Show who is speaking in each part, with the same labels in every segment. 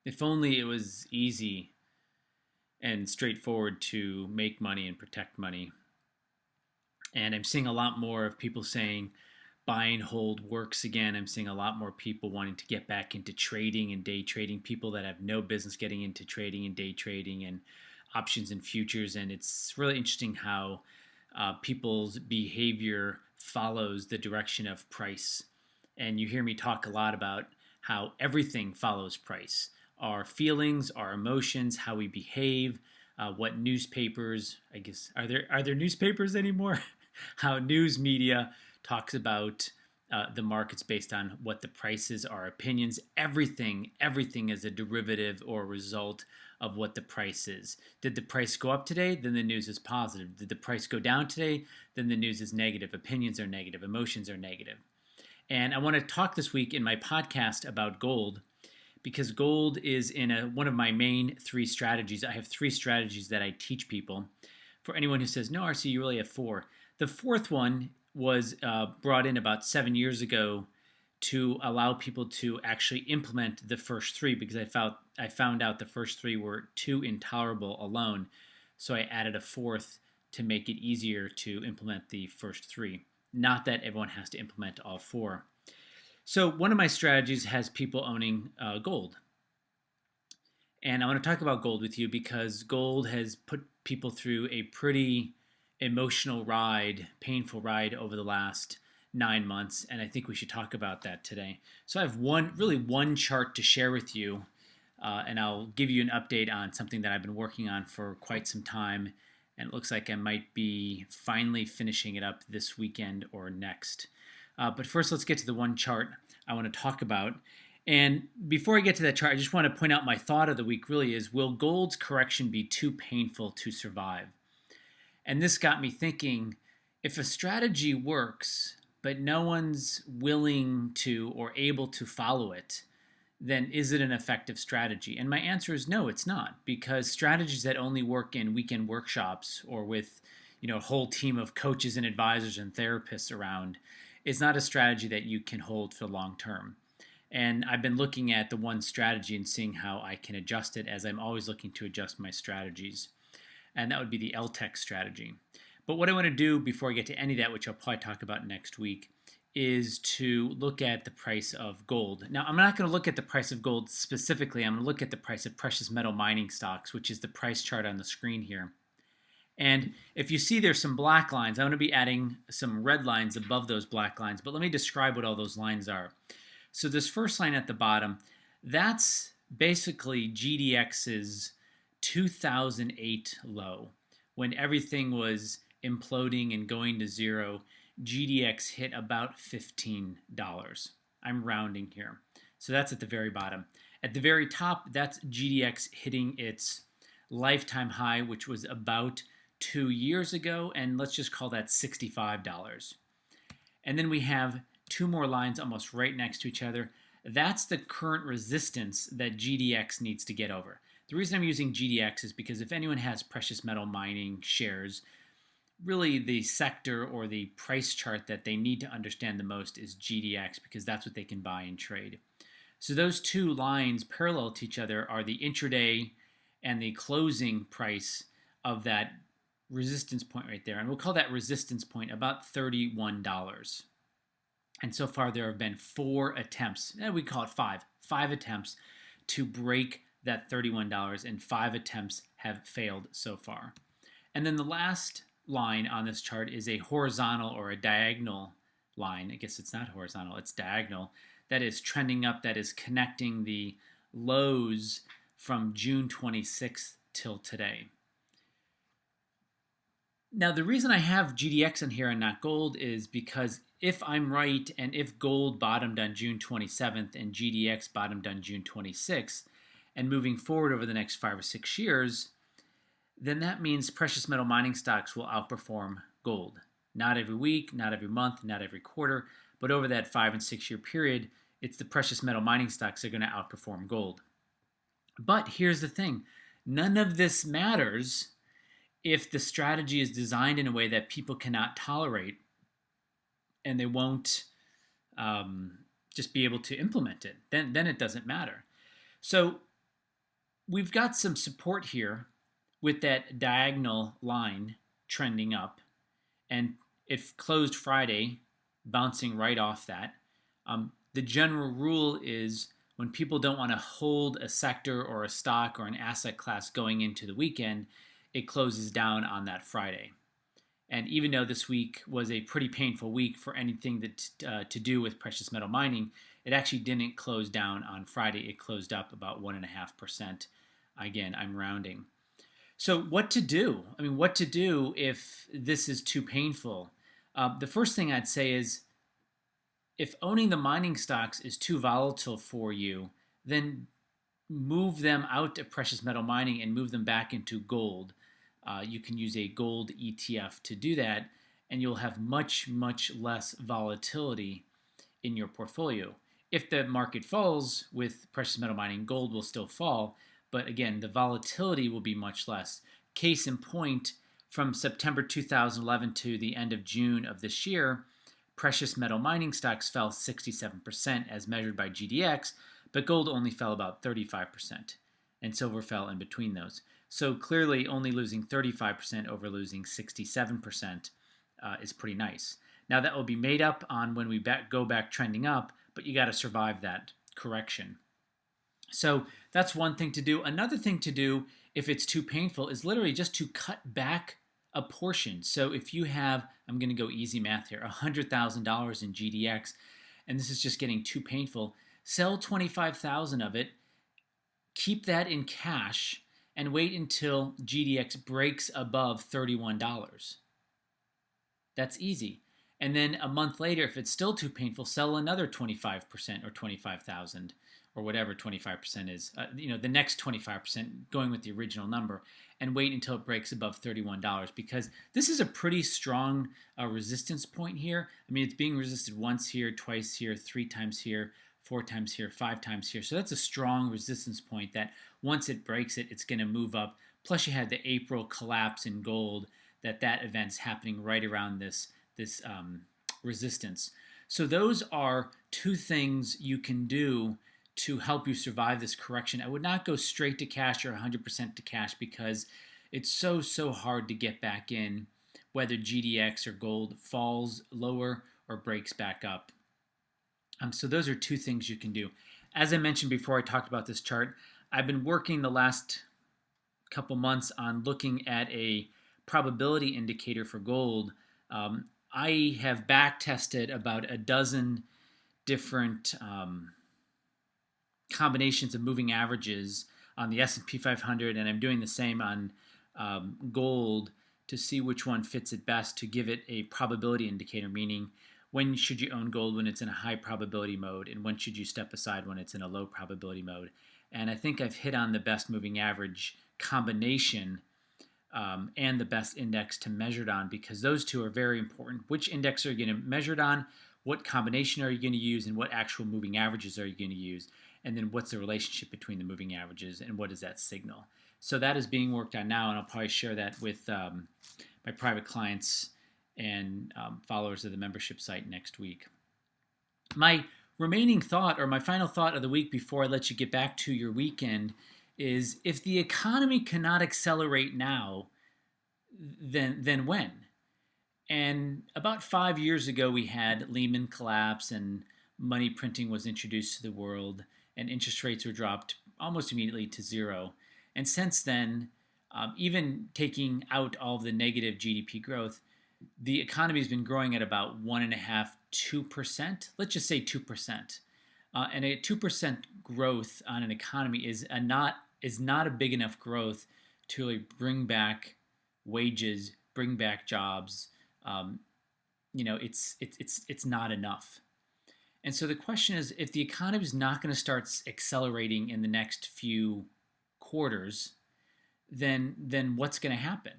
Speaker 1: If only it was easy and straightforward to make money and protect money. And I'm seeing a lot more of people saying buy and hold works again. I'm seeing a lot more people wanting to get back into trading and day trading, people that have no business getting into trading and day trading and options and futures. And it's really interesting how people's behavior follows the direction of price. And you hear me talk a lot about how everything follows price. Our feelings, our emotions, how we behave, what newspapers, I guess, are there newspapers anymore? How news media talks about the markets based on what the prices are, opinions. Everything is a derivative or a result of what the price is. Did the price go up today? Then the news is positive. Did the price go down today? Then the news is negative. Opinions are negative. Emotions are negative. And I want to talk this week in my podcast about gold because gold is in one of my main three strategies. I have three strategies that I teach people. For anyone who says, no, RC, you really have four. The fourth one was brought in about 7 years ago to allow people to actually implement the first three because I found out the first three were too intolerable alone. So I added a fourth to make it easier to implement the first three. Not that everyone has to implement all four. So one of my strategies has people owning gold. And I want to talk about gold with you because gold has put people through a pretty emotional ride, painful ride over the last 9 months. And I think we should talk about that today. So I have one chart to share with you. And I'll give you an update on something that I've been working on for quite some time. And it looks like I might be finally finishing it up this weekend or next. But first, let's get to the one chart I want to talk about. And before I get to that chart, I just want to point out my thought of the week really is, will gold's correction be too painful to survive? And this got me thinking, if a strategy works, but no one's willing to or able to follow it, then is it an effective strategy? And my answer is no, it's not, because strategies that only work in weekend workshops or with a whole team of coaches and advisors and therapists around is not a strategy that you can hold for long term. And I've been looking at the one strategy and seeing how I can adjust it, as I'm always looking to adjust my strategies. And that would be the LTEC strategy. But what I want to do before I get to any of that, which I'll probably talk about next week, is to look at the price of gold. Now, I'm not going to look at the price of gold specifically. I'm going to look at the price of precious metal mining stocks, which is the price chart on the screen here. And if you see there's some black lines, I'm going to be adding some red lines above those black lines. But let me describe what all those lines are. So this first line at the bottom, that's basically GDX's 2008 low. When everything was imploding and going to zero, GDX hit about $15. I'm rounding here. So that's at the very bottom. At the very top, that's GDX hitting its lifetime high, which was about 2 years ago, and let's just call that $65. And then we have two more lines almost right next to each other. That's the current resistance that GDX needs to get over. The reason I'm using GDX is because if anyone has precious metal mining shares, really the sector or the price chart that they need to understand the most is GDX, because that's what they can buy and trade. So those two lines parallel to each other are the intraday and the closing price of that resistance point right there. And we'll call that resistance point about $31. And so far there have been 4 attempts, we call it 5 attempts to break that $31, and 5 attempts have failed so far. And then the last line on this chart is a horizontal or a diagonal line. I guess it's not horizontal, it's diagonal. That is trending up, that is connecting the lows from June 26th till today. Now, the reason I have GDX in here and not gold is because if I'm right, and if gold bottomed on June 27th and GDX bottomed on June 26th, and moving forward over the next 5 or 6 years, then that means precious metal mining stocks will outperform gold. Not every week, not every month, not every quarter, but over that 5 and 6 year period, it's the precious metal mining stocks that are going to outperform gold. But here's the thing, none of this matters if the strategy is designed in a way that people cannot tolerate and they won't just be able to implement it. Then it doesn't matter. So we've got some support here with that diagonal line trending up, and it closed Friday, bouncing right off that. The general rule is when people don't want to hold a sector or a stock or an asset class going into the weekend, it closes down on that Friday. And even though this week was a pretty painful week for anything that to do with precious metal mining, it actually didn't close down on Friday. It closed up about 1.5%. Again, I'm rounding. So, what to do? I mean, what to do if this is too painful? The first thing I'd say is if owning the mining stocks is too volatile for you, then move them out of precious metal mining and move them back into gold. You can use a gold ETF to do that, and you'll have much, much less volatility in your portfolio. If the market falls with precious metal mining, gold will still fall, but again, the volatility will be much less. Case in point, from September 2011 to the end of June of this year, precious metal mining stocks fell 67% as measured by GDX, but gold only fell about 35%, and silver fell in between those. So clearly, only losing 35% over losing 67% is pretty nice. Now, that will be made up on when we go back trending up, but you got to survive that correction. So that's one thing to do. Another thing to do, if it's too painful, is literally just to cut back a portion. So if you have, I'm going to go easy math here, $100,000 in GDX, and this is just getting too painful, sell 25,000 of it, keep that in cash, and wait until GDX breaks above $31. That's easy. And then a month later, if it's still too painful, sell another 25% or 25,000 or whatever 25% is. The next 25% going with the original number, and wait until it breaks above $31 because this is a pretty strong resistance point here. I mean, it's being resisted once here, twice here, 3 times here, 4 times here, 5 times here. So that's a strong resistance point that once it breaks it, it's going to move up. Plus, you had the April collapse in gold. That event's happening right around this resistance. So those are 2 things you can do to help you survive this correction. I would not go straight to cash or 100% to cash because it's so hard to get back in, whether GDX or gold falls lower or breaks back up. So those are 2 things you can do. As I mentioned before I talked about this chart, I've been working the last couple months on looking at a probability indicator for gold. I have back tested about a dozen different combinations of moving averages on the S&P 500, and I'm doing the same on gold to see which one fits it best to give it a probability indicator, meaning when should you own gold when it's in a high probability mode, and when should you step aside when it's in a low probability mode. And I think I've hit on the best moving average combination and the best index to measure it on, because those 2 are very important. Which index are you going to measure it on? What combination are you going to use? And what actual moving averages are you going to use? And then what's the relationship between the moving averages and what does that signal? So that is being worked on now, and I'll probably share that with my private clients and followers of the membership site next week. My remaining thought, or my final thought of the week before I let you get back to your weekend, is if the economy cannot accelerate now, then when? And about 5 years ago, we had Lehman collapse and money printing was introduced to the world, and interest rates were dropped almost immediately to 0. And since then, even taking out all of the negative GDP growth, the economy has been growing at about 1.5%, 2%. Let's just say 2%. And a 2% growth on an economy is not a big enough growth to really bring back wages, bring back jobs. It's not enough. And so the question is, if the economy is not going to start accelerating in the next few quarters, then what's going to happen?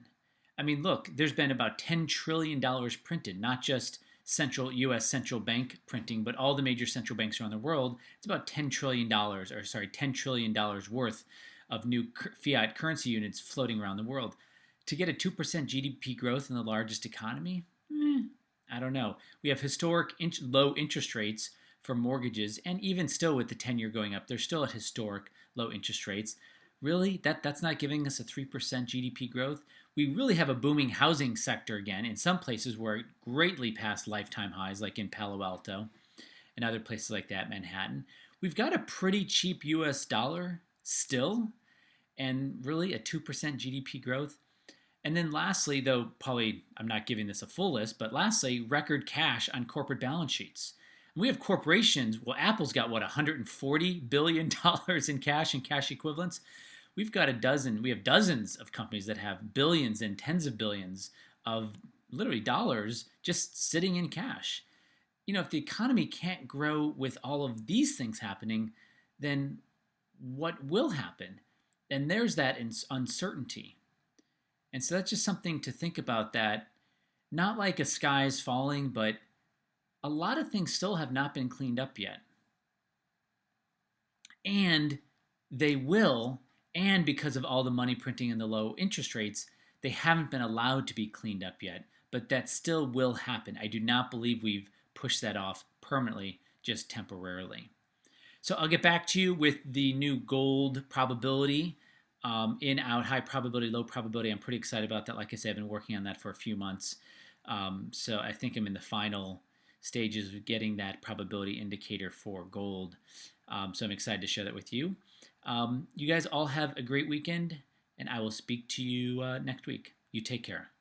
Speaker 1: I mean, look, there's been about $10 trillion printed, not just U.S. central bank printing, but all the major central banks around the world. It's about $10 trillion worth of new fiat currency units floating around the world. To get a 2% GDP growth in the largest economy? I don't know. We have historic low interest rates for mortgages, and even still with the 10-year going up, they're still at historic low interest rates. Really? That's not giving us a 3% GDP growth? We really have a booming housing sector again. In some places where it greatly past lifetime highs, like in Palo Alto and other places like that, Manhattan. We've got a pretty cheap US dollar still, and really a 2% GDP growth. And then lastly, though probably I'm not giving this a full list, but lastly, record cash on corporate balance sheets. We have corporations. Well, Apple's got what, $140 billion in cash and cash equivalents. We have dozens of companies that have billions and tens of billions of literally dollars just sitting in cash. If the economy can't grow with all of these things happening, then what will happen? And there's that uncertainty. And so that's just something to think about, that not like a sky is falling, but a lot of things still have not been cleaned up yet. And they will, and because of all the money printing and the low interest rates, they haven't been allowed to be cleaned up yet. But that still will happen. I do not believe we've pushed that off permanently, just temporarily. So I'll get back to you with the new gold probability, in, out, high probability, low probability. I'm pretty excited about that. Like I said, I've been working on that for a few months. So I think I'm in the final stages of getting that probability indicator for gold. So I'm excited to share that with you. You guys all have a great weekend, and I will speak to you next week. You take care.